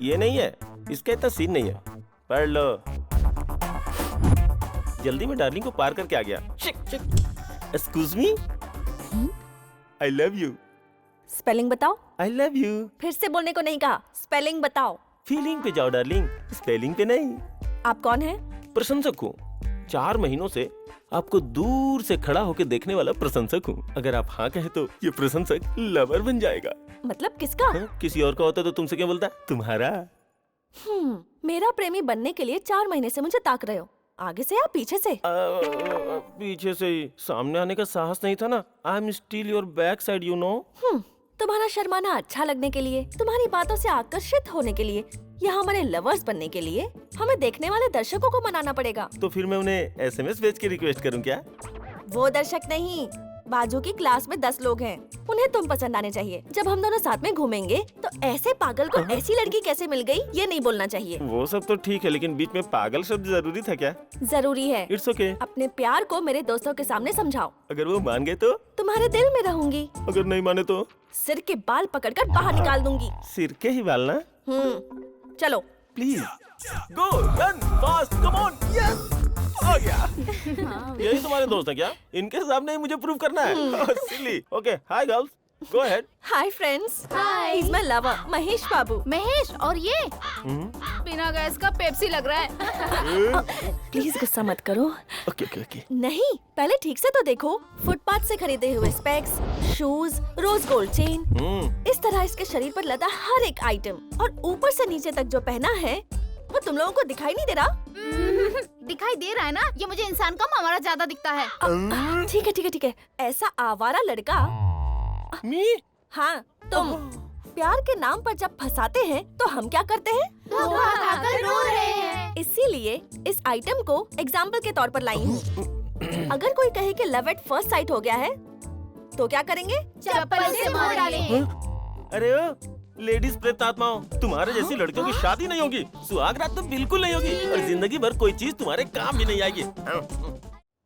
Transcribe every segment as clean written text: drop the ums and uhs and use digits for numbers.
ये नहीं है, इसका इतना सीन नहीं है। पढ़ लो। जल्दी में डार्लिंग को पार करके आ गया। Excuse me, I love you. Spelling बताओ। I love you. फिर से बोलने को नहीं कहा, स्पेलिंग बताओ। फीलिंग पे जाओ डार्लिंग, स्पेलिंग पे नहीं। आप कौन है? प्रशंसक हूँ। 4 महीनों से आपको दूर से खड़ा होकर देखने वाला प्रशंसक हूँ। अगर आप हाँ कहे तो ये प्रशंसक लवर बन जाएगा। मतलब किसका? किसी और का होता तो तुमसे क्या बोलता? तुम्हारा। मेरा प्रेमी बनने के लिए 4 महीने से मुझे ताक रहे हो। आगे से या पीछे से? पीछे से ही। सामने आने का साहस नहीं था ना। I am still your back side, you know. तुम्हारा शर्माना अच्छा लगने के लिए, तुम्हारी बातों से आकर्षित होने के लिए, या हमारे लवर्स बनने के लिए हमें देखने वाले दर्शकों को मनाना पड़ेगा। तो फिर मैं उन्हें SMS भेज के रिक्वेस्ट करूं क्या? वो दर्शक नहीं, बाजू की क्लास में 10 लोग हैं, उन्हें तुम पसंद आने चाहिए। जब हम दोनों साथ में घूमेंगे तो ऐसे पागल को ऐसी लड़की कैसे मिल गई, ये नहीं बोलना चाहिए। वो सब तो ठीक है, लेकिन बीच में पागल शब्द जरूरी था क्या? जरूरी है। It's okay. अपने प्यार को मेरे दोस्तों के सामने समझाओ। अगर वो मान गए तो? तुम्हारे दिल में रहूंगी। अगर नहीं माने तो? सिर के बाल पकड़कर बाहर निकाल दूंगी। सिर के ही बाल ना? चलो please go, run fast, come on. Yes, आ गया। यही तुम्हारे दोस्त हैं क्या? इनके सामने ही मुझे प्रूव करना है। Silly. Okay, hi girls, go ahead. Hi friends. Hi. He is my lover, Mahesh Babu. Mahesh, और ये बिना गैस का पेप्सी लग रहा है। प्लीज गुस्सा मत करो। Okay okay okay. नहीं, पहले ठीक से तो देखो। फुटपाथ से खरीदे हुए specs, shoes, rose gold chain, इस तरह इसके शरीर पर लदा हर एक आइटम, और ऊपर से नीचे तक जो पहना है वो तुम लोगों को दिखाई नहीं दे रहा? दिखाई दे रहा है ना, ये मुझे इंसान कम हमारा ज्यादा दिखता है। ठीक है ठीक है ठीक है। ऐसा आवारा लड़का। मी? हाँ, तुम। प्यार के नाम पर जब फंसाते हैं तो हम क्या करते हैं? धोखा खाकर रो रहे हैं। इसीलिए इस आइटम को एग्जाम्पल के तौर पर लाई हूँ। अगर कोई कहे कि लव एट फर्स्ट साइट हो गया है तो क्या करेंगे? चप्पल से मार डालेंगे। अरे ओ लेडीज प्रेत आत्माओं, तुम्हारे जैसी लड़कियों की शादी नहीं होगी, सुहाग रात तो बिल्कुल नहीं होगी, और जिंदगी भर कोई चीज तुम्हारे काम भी नहीं आएगी।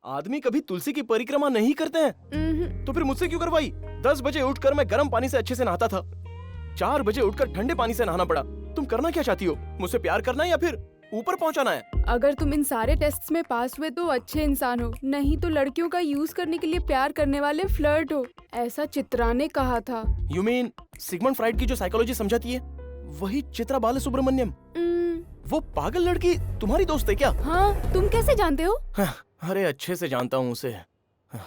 आदमी कभी तुलसी की परिक्रमा नहीं करते हैं, तो फिर मुझसे क्यों करवाई? 10 बजे उठकर मैं गर्म पानी से अच्छे से नहाता था, 4 बजे उठकर ठंडे पानी से नहाना पड़ा। तुम करना क्या चाहती हो? मुझसे प्यार करना है या फिर ऊपर पहुंचाना है? अगर तुम इन सारे टेस्ट्स में पास हुए तो अच्छे इंसान हो, नहीं तो लड़कियों का यूज करने के लिए प्यार करने वाले फ्लर्ट हो, ऐसा चित्रा ने कहा था। यू मीन सिगमंड फ्राइड की जो साइकोलॉजी समझाती है वही चित्रा बालासुब्रमण्यम? वो पागल लड़की तुम्हारी दोस्त है क्या? हाँ, तुम कैसे जानते हो? अरे अच्छे से जानता हूँ उसे।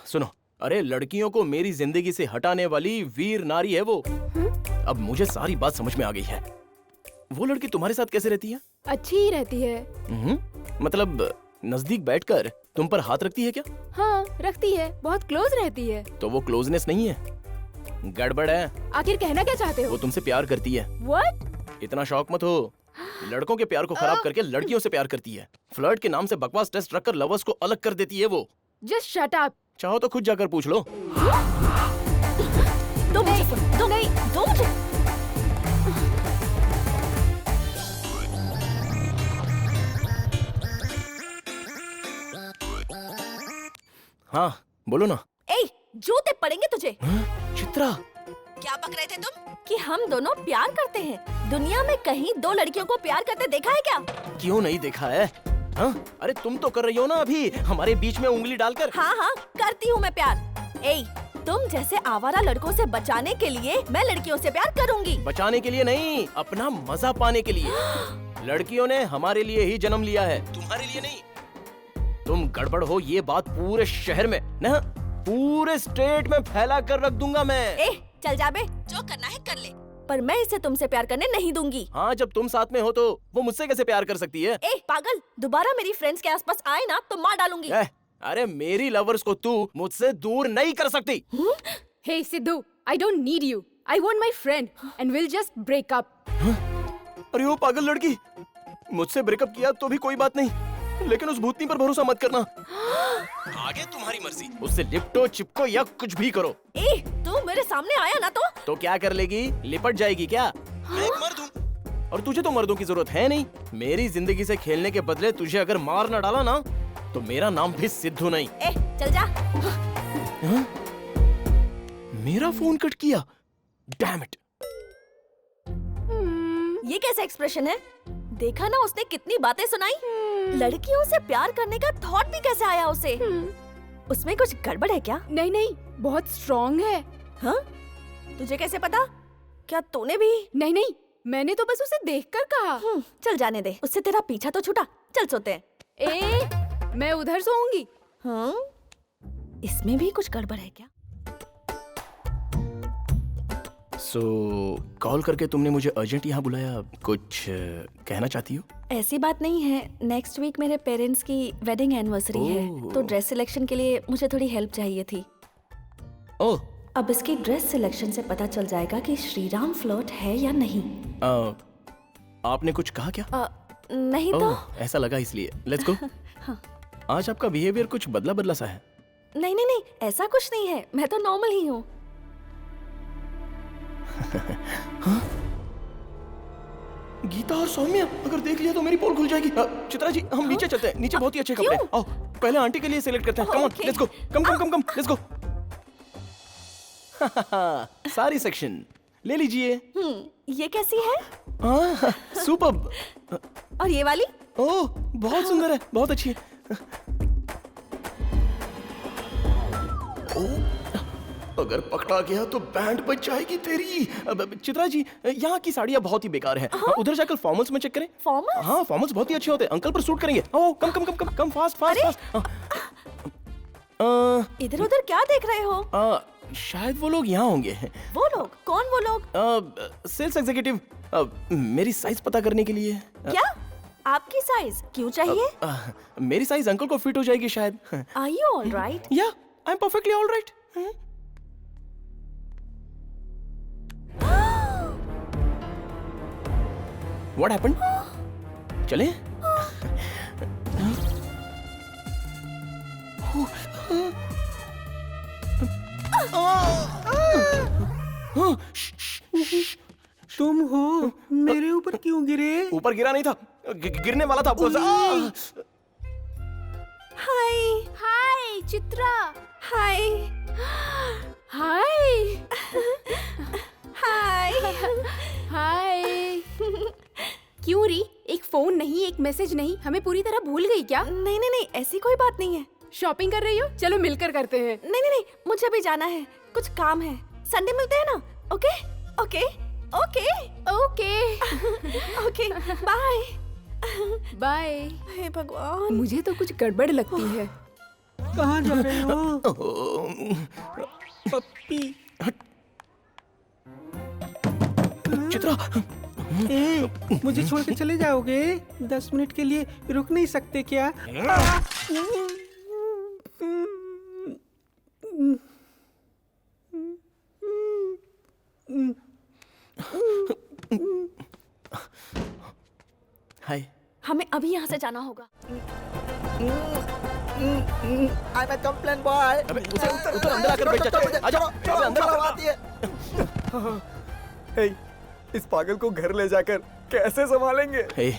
सुनो, अरे लड़कियों को मेरी जिंदगी से हटाने वाली वीर नारी है वो। अब मुझे सारी बात समझ में आ गई है। वो लड़की तुम्हारे साथ कैसे रहती है? अच्छी ही रहती है। मतलब नजदीक बैठकर तुम पर हाथ रखती है क्या? हाँ, रखती है, बहुत क्लोज रहती है। तो वो क्लोजनेस नहीं है, गड़बड़ है। आखिर कहना क्या चाहते हो? वो तुमसे प्यार करती है। What? इतना शौक मत हो। लड़कों के प्यार को खराब करके लड़कियों से प्यार करती है। फ्लर्ट के नाम से बकवास टेस्ट रखकर लवर्स को अलग कर देती है वो। Just shut up. चाहो तो खुद जाकर पूछ लो। दो मुझे फोन, दो नहीं, दो मुझे। हाँ बोलो ना। ए, जूते पड़ेंगे तुझे। चित्रा, क्या बक रहे थे तुम? कि हम दोनों प्यार करते हैं। दुनिया में कहीं 2 लड़कियों को प्यार करते देखा है क्या? क्यों नहीं देखा है? हाँ? अरे तुम तो कर रही हो ना अभी हमारे बीच में उंगली डालकर। हाँ हाँ, करती हूँ मैं प्यार। ए, तुम जैसे आवारा लड़कों से बचाने के लिए मैं लड़कियों से प्यार करूंगी। बचाने के लिए नहीं, अपना मजा पाने के लिए। लड़कियों ने हमारे लिए ही जन्म लिया है, तुम्हारे लिए नहीं। तुम गड़बड़ हो ये बात पूरे शहर में ना, पूरे स्टेट में फैला कर रख दूंगा मैं। ए, चल जा बे, जो करना है कर ले, पर मैं इसे तुमसे प्यार करने नहीं दूंगी। हाँ, जब तुम साथ में हो तो वो मुझसे कैसे प्यार कर सकती है? ए पागल, दोबारा मेरी फ्रेंड्स के आसपास आए ना तो मार डालूंगी। अरे मेरी लवर्स को तू मुझसे दूर नहीं कर सकती। Hey Sidhu, I don't need you. I want my friend, and we'll just break up. अरे वो पागल लड़की, मुझसे ब्रेकअप किया तो भी कोई बात नहीं, लेकिन उस भूतनी पर भरोसा मत करना। आगे तुम्हारी मर्जी, उससे लिपटो चिपको या कुछ भी करो। ए, तू मेरे सामने आया ना तो क्या कर लेगी? लिपट जाएगी क्या? मैं एक मर्द हूँ और तुझे तो मर्दों की जरूरत है नहीं। मेरी जिंदगी से खेलने के बदले तुझे अगर मार न डाला ना तो मेरा नाम भी सिद्धू नहीं। ए, चल जा। मेरा फोन कट किया, डैम इट। ये कैसा एक्सप्रेशन है? देखा ना उसने कितनी बातें सुनाई। लड़कियों से प्यार करने का थॉट भी कैसे आया उसे? उसमें कुछ गड़बड़ है क्या? नहीं नहीं, बहुत स्ट्रॉन्ग है। हाँ? तुझे कैसे पता? क्या तूने भी? नहीं नहीं, मैंने तो बस उसे देखकर कहा। चल जाने दे, उससे तेरा पीछा तो छूटा। चल सोते हैं। मैं उधर सोऊंगी। हाँ? इसमें भी कुछ गड़बड़ है क्या? कॉल करके तुमने मुझे अर्जेंट यहाँ बुलाया, कुछ कहना चाहती हो? ऐसी बात नहीं है। नेक्स्ट वीक मेरे पेरेंट्स की वेडिंग एनिवर्सरी है, तो ड्रेस सिलेक्शन के लिए मुझे थोड़ी हेल्प चाहिए थी। ओह, अब इसकी ड्रेस सिलेक्शन से पता चल जाएगा कि श्रीराम फ्लर्ट है या नहीं। आपने कुछ कहा क्या? नहीं तो। ऐसा लगा इसलिए। Let's go. आज आपका बिहेवियर कुछ बदला बदला सा है। नहीं नहीं नहीं, ऐसा कुछ नहीं है, मैं तो नॉर्मल ही हूँ। गीता और सौम्या, अगर देख लिया तो मेरी पोल खुल जाएगी। चित्रा जी, हम नीचे चलते हैं। नीचे बहुत ही अच्छे कपड़े हैं। आओ, पहले आंटी के लिए सिलेक्ट करते हैं। Come on, let's go. Come come come come, let's go. सारी सेक्शन ले लीजिए। ये कैसी है? सुपर्ब। और ये वाली? ओह, बहुत सुंदर है, बहुत अच्छी है। अगर पकड़ा गया तो बैंड बज जाएगी तेरी। चित्रा जी, यहाँ की साड़ियाँ बहुत ही बेकार हैं। उधर जाकर फॉर्मल्स में चेक करें। फॉर्मल्स? हाँ, फॉर्मल्स बहुत ही अच्छे होते हैं। अंकल पर सूट करेंगे। ओह, कम कम कम कम कम, फास्ट फास्ट फास्ट। इधर उधर क्या देख रहे हो? शायद वो लोग यहाँ होंगे। वो लोग? कौन वो लोग? सेल्स एग्जीक्यूटिव, मेरी साइज पता करने के लिए। क्या? आपकी साइज क्यों चाहिए? मेरी साइज अंकल को फिट हो जाएगी शायद। Are you all right? या, I am perfectly all right. What happened? चले? तुम हो? मेरे ऊपर क्यों गिरे? ऊपर गिरा नहीं था, गिरने वाला था। हाय हाय चित्रा। हाय हाय हाय। हाय। क्यों री? एक फोन नहीं, एक मैसेज नहीं, हमें पूरी तरह भूल गई क्या? नहीं नहीं नहीं, ऐसी कोई बात नहीं है। शॉपिंग कर रही हो? चलो मिलकर करते हैं। नहीं नहीं नहीं, मुझे भी जाना है, कुछ काम है। संडे मिलते हैं ना? Okay okay okay okay okay, bye bye. हे भगवान, मुझे तो कुछ गड़बड़ लगती है। कहाँ जा रहे हो? पप्पी। चित्रा, मुझे छोड़ के चले जाओगे? 10 मिनट के लिए रुक नहीं सकते क्या? हाय। हमें अभी यहाँ से जाना होगा। I am complain boy. अबे उधर अंदर आकर बैठ जा। आजा, अबे अंदर आकर। हे, इस पागल को घर ले जाकर कैसे संभालेंगे? हे,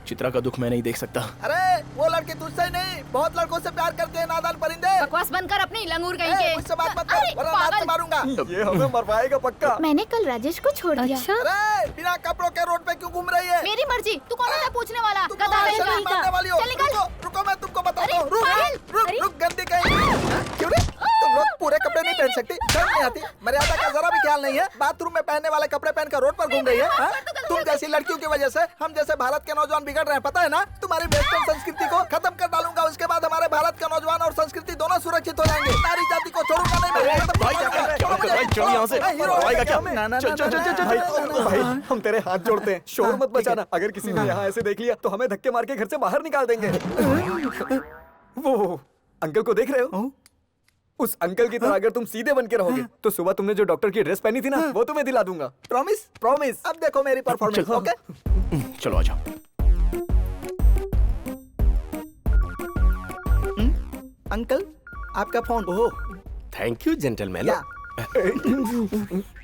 चित्रा का दुख मैं नहीं देख सकता। अरे वो लड़के तुझसे ही नहीं, बहुत लड़कों से प्यार करते हैं नादान परिंदे। बकवास बंद कर अपनी लंगूर कहीं ए, के। मुझसे बात मत अरे, कर, वरना लात से पागल। मारूंगा। ये हमें मरवाएगा पक्का। मैंने कल राजेश को छोड़ दिया। अच्छा? अरे बिना कपड़ों के रोड पे क्यों घूम रही है? मेरी मर्जी। तू कौन होता है पूछने वाला? तुम गधा हमारे कहीं शरीर का। मारने वाली हो। चल निकल। रुको मैं तुमको बताता हूँ। अरे, रुक पागल। रुक अरे। रुक, गंदी कहीं। क्यों रे? तुम लोग पूरे कपड़े नहीं पहन सकती, शर्म नहीं आती? मर्यादा का जरा भी ख्याल नहीं है। बाथरूम में पहनने वाले कपड़े पहनकर रोड पर घूम रही है। हाँ? तुम जैसी लड़कियों की वजह से हम जैसे भारत के नौजवान बिगड़ रहे हैं, पता है ना? तुम्हारी वेस्टर्न संस्कृति को खत्म कर डालूंगा। उसके बाद हमारे भारत के नौजवान और संस्कृति दोनों सुरक्षित हो जाएंगे। नारी जाति को छोड़ूंगा नहीं मैं। भाई, क्या कर रहा है? चल यहाँ से। भाई का क्या? चल। भाई, हम तेरे हाथ जोड़ते हैं, शोर मत बचाना। अगर किसी ने यहाँ ऐसे देख लिया तो हमें धक्के मार के घर से बाहर निकाल देंगे। वो अंकल को देख रहे हो? उस अंकल की तरह अगर तुम सीधे बन के रहोगे तो सुबह तुमने जो डॉक्टर की ड्रेस पहनी थी ना, वो तुम्हें दिला दूंगा। Promise promise. अब देखो मेरी परफॉर्मेंस। ओके चलो आ जाओ। अंकल, आपका phone. Oh, thank you gentleman. या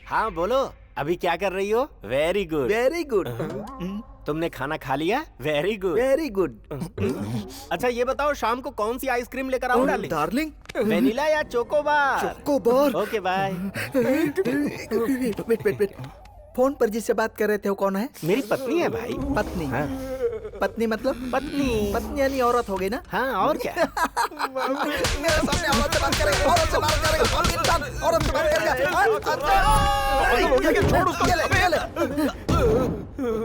हाँ बोलो, अभी क्या कर रही हो? Very good. वेरी गुड तुमने खाना खा लिया? Very good. Very good. अच्छा ये बताओ, शाम को कौन सी आइसक्रीम लेकर आऊं डार्लिंग? डार्लिंग, वेनिला या chocobar? Chocobar. Okay bye. Wait wait wait. Phone पर जिससे बात कर रहे थे वो कौन है? मेरी पत्नी है भाई। पत्नी? हाँ। पत्नी मतलब? पत्नी। पत्नी यानी औरत हो गई ना? हाँ और क्या। मेरे सामने औरत से बात करेगा, औरत से बात करेगा, और इंसान औरत से बात करेगा। हो गया क्या? छोड़ उसको।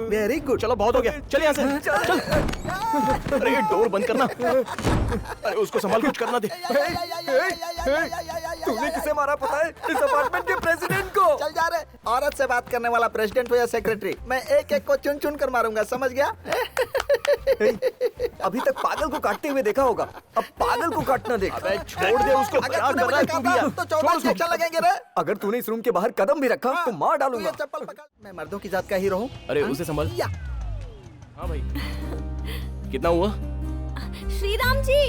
Very good. चलो बहुत हो गया, चल यहाँ से चल। अरे ये डोर बंद करना। अरे उसको संभाल, कुछ करना दे। तूने किसे मारा पता है? इस अपार्टमेंट के प्रेसिडेंट को। चल जा रहे। औरत से बात करने वाला प्रेसिडेंट हो या सेक्रेटरी, मैं एक एक को चुन चुन कर मारूंगा, समझ गया? अभी तक पागल को काटते हुए देखा होगा, अब पागल को काटना देख। अबे छोड़ दे उसको, अगर क्या तूने कर रहा है मुझे तू भी काटा यार? तो 14 सेक्शन लगेंगे रे। अगर तूने इस रूम के बाहर कदम भी रखा तो मार तू डालूंगा। ये चप्पल पकड़। मैं मर्दों की जात का हीरो हूँ। अरे उसे संभाल। या हाँ भाई, कितना हुआ? श्रीराम जी।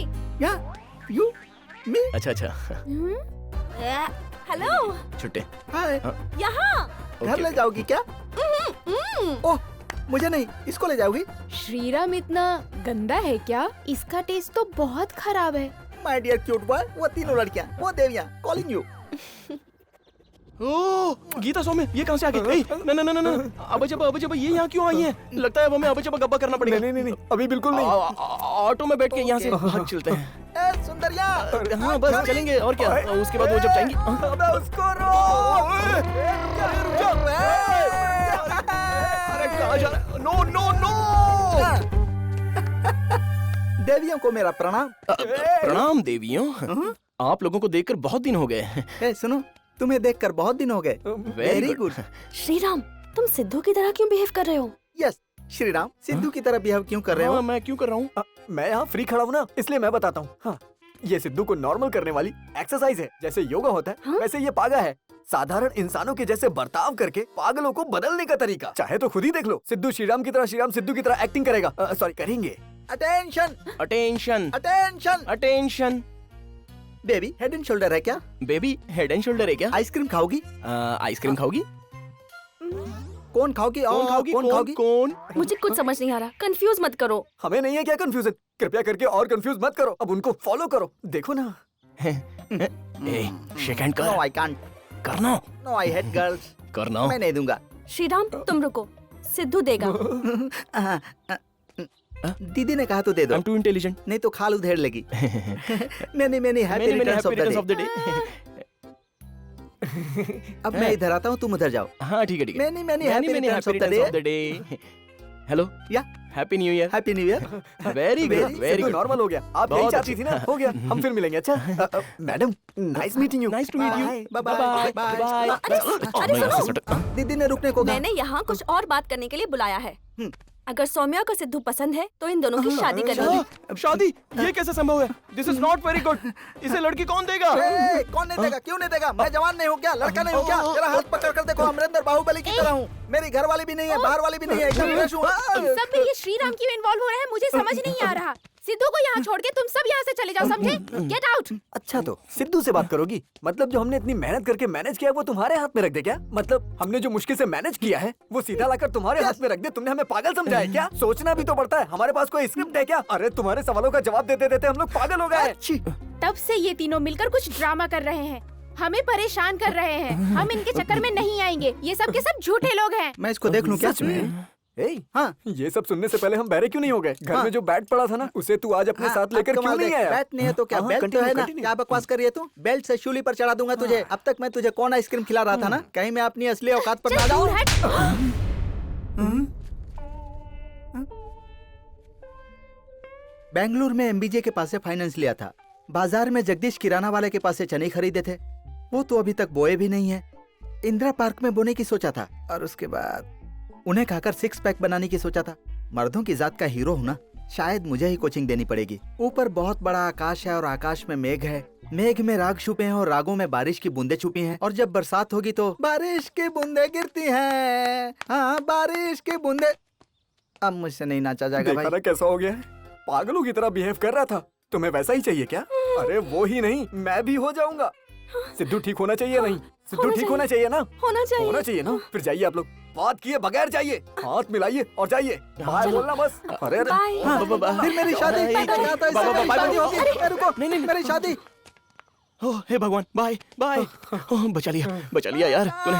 या यू मी अच्छा अच्छा, हेलो। छुट्टे। हाय। यहाँ। घर ले जाओगी क्या? ओह मुझे नहीं, इसको ले जाओगी? श्रीराम इतना गंदा है क्या? इसका टेस्ट तो बहुत खराब है। माय डियर क्यूट बॉय, वो तीनों लड़कियां, वो देवियां कॉलिंग यू। ओह गीता सौम्य, ये कहाँ से आ गई? ना ना ना ना ना, अब जब ये यहाँ क्यों आई है? लगता है अब हमें अब जब गप्पा करना पड़ेगा। नहीं, अभी बिल्कुल नहीं। ऑटो में बैठ के यहाँ से भाग चलते हैं। ए सुंदरिया। हाँ बस चलेंगे और क्या, उसके बाद वो जब जाएंगी। अबे उसको रोक। अरे कहाँ जा रहा? No no no. देवियों को मेरा प्रणाम। प्रणाम देवियों, आप लोगों को देखकर बहुत दिन हो गए। ए सुनो, तुम्हें देखकर बहुत दिन हो गए। Very good. श्रीराम, तुम सिद्धू की तरह क्यों बिहेव कर रहे हो? यस श्रीराम, सिद्धू की तरह बिहेव क्यों कर रहे हो? हाँ, मैं क्यों कर रहा हूँ? मैं यहाँ फ्री खड़ा हूँ ना, इसलिए मैं बताता हूँ। हाँ, ये सिद्धू को नॉर्मल करने वाली एक्सरसाइज है। जैसे योगा होता है वैसे ये पागा है। साधारण इंसानों के जैसे बर्ताव करके पागलों को बदलने का तरीका। चाहे तो खुद ही देख लो, सिद्धू श्रीराम की तरह, श्रीराम सिद्धू की तरह एक्टिंग करेगा। सॉरी करेंगे। Attention attention attention. Attention. Baby head and shoulder है क्या? बेबी हेड एंड शोल्डर है क्या? आइसक्रीम खाओगी? आइसक्रीम खाओगी? कौन खाओगी? कौन खाओगी? कौन खाओगी? कौन? मुझे कुछ समझ नहीं आ रहा, कंफ्यूज मत करो। हमें नहीं है क्या कंफ्यूजन? कृपया करके और कंफ्यूज मत करो, अब उनको फॉलो करो। देखो ना। शेक हैंड नो कर। I can't. करना नो आई हेट गर्ल्स। करना। मैं नहीं दूंगा। श्रीराम तुम रुको, सिद्धू देगा। दीदी ने कहा तो दे दो, I'm too intelligent. नहीं तो खाल उधेड़ लेगी। मैंने Many happy returns of returns of the the day. अब मैं इधर आता हूँ, तुम उधर जाओ। हाँ ठीक है ठीक है। Many happy returns of the returns of day. the day. Hello या happy new year. Happy new year. Very good Very- very Sidhu good. Normal हो गया। आप यही बहुत चाहती थी ना? हो गया, हम फिर मिलेंगे। अच्छा madam, nice meeting you. Nice to meet you. Bye, bye, bye, अरे सुनो, दीदी ने रुकने को कहा। मैंने यहाँ कुछ और बात करने के लिए बुलाया है। अगर सौम्या को सिद्धू पसंद है तो इन दोनों की शादी करेंगे। शादी? ये कैसे संभव है? This is not very good. इसे लड़की कौन देगा? ए, कौन नहीं देगा? क्यों नहीं देगा? मैं जवान नहीं हूँ क्या? लड़का नहीं हूँ क्या? जरा हाथ पकड़ कर देखो, अमरिंदर बाहुबली की तरह हूँ। मेरी घर वाली भी नहीं है, बाहर वाली भी नहीं है, एकदम फ्रेश हूँ। इन सब में ये श्रीराम क्यों इन्वॉल्व हो रहा है, मुझे समझ नहीं आ रहा। सिद्धू को यहाँ छोड़ के तुम सब यहाँ से चले जाओ, समझे? Get out. अच्छा तो सिद्धू से बात करोगी? मतलब जो हमने इतनी मेहनत करके मैनेज किया है वो तुम्हारे हाथ में रख दे क्या? मतलब हमने जो मुश्किल से मैनेज किया है वो सीधा लाकर तुम्हारे हाथ में रख दे? तुमने हमें पागल समझा है क्या? सोचना भी तो पड़ता है। हमारे पास कोई स्क्रिप्ट है क्या? अरे तुम्हारे सवालों का जवाब देते देते हम लोग पागल हो गए। तब से ये तीनों मिलकर कुछ ड्रामा कर रहे हैं, हमें परेशान कर रहे हैं। हम इनके चक्कर में नहीं आएंगे, ये सब के सब झूठे लोग हैं। मैं इसको देख लूँ क्या? सच में? हाँ। ये सब सुनने से पहले हम बहरे क्यों नहीं हो गए? घर हाँ। में जो बैट पड़ा था ना, उसे तू आज अपने साथ लेकर क्यों नहीं आया? बैट नहीं है तो क्या? हाँ, बेल्ट तो continue, है ना? continue। क्या बकवास कर रही है तू? बेल्ट से शूली पर चढ़ा दूंगा तुझे। अब तक मैं तुझे कौन आइसक्रीम खिला रहा था ना? कहीं मैं अपनी असली औकात पर ना चल जाऊं। दूर हट। बेंगलुरु में एमबीजे के पास से फाइनेंस लिया था। बाजार में जगदीश किराना वाले के पास से चने खरीदे थे, वो तो अभी तक बोए भी नहीं है। इंदिरा पार्क में बोने की सोचा था, और उसके बाद उन्हें खाकर 6 पैक बनाने की सोचा था। मर्दों की जात का हीरो हूं ना, शायद मुझे ही कोचिंग देनी पड़ेगी। ऊपर बहुत बड़ा आकाश है और आकाश में मेघ है, मेघ में राग छुपे हैं और रागों में बारिश की बूंदे छुपी हैं, और जब बरसात होगी तो बारिश की बूंदे गिरती हैं। हाँ बारिश की बूंदे। अब मुझसे नहीं नाचा जाएगा देखा भाई। ना कैसा हो गया है? पागलों की तरह बिहेव कर रहा था। तुम्हें वैसा ही चाहिए क्या? अरे वो ही नहीं, मैं भी हो जाऊंगा। सिद्धू ठीक होना चाहिए नहीं? सिद्धू होना ठीक चाहिए। होना चाहिए ना? होना चाहिए। होना चाहिए ना? फिर जाइए आप लोग, बात किए बगैर जाइए, हाथ मिलाइए और जाइए। बाय बोलना बस। अरे अरे, बाय। हाँ, फिर मेरी शादी। मैं चाहता इससे मेरी शादी होगी। अरे रुको, नहीं, नहीं, मेरी शादी। ओह हे भगवान, बाय बाय। ओह बचा लिया यार तूने।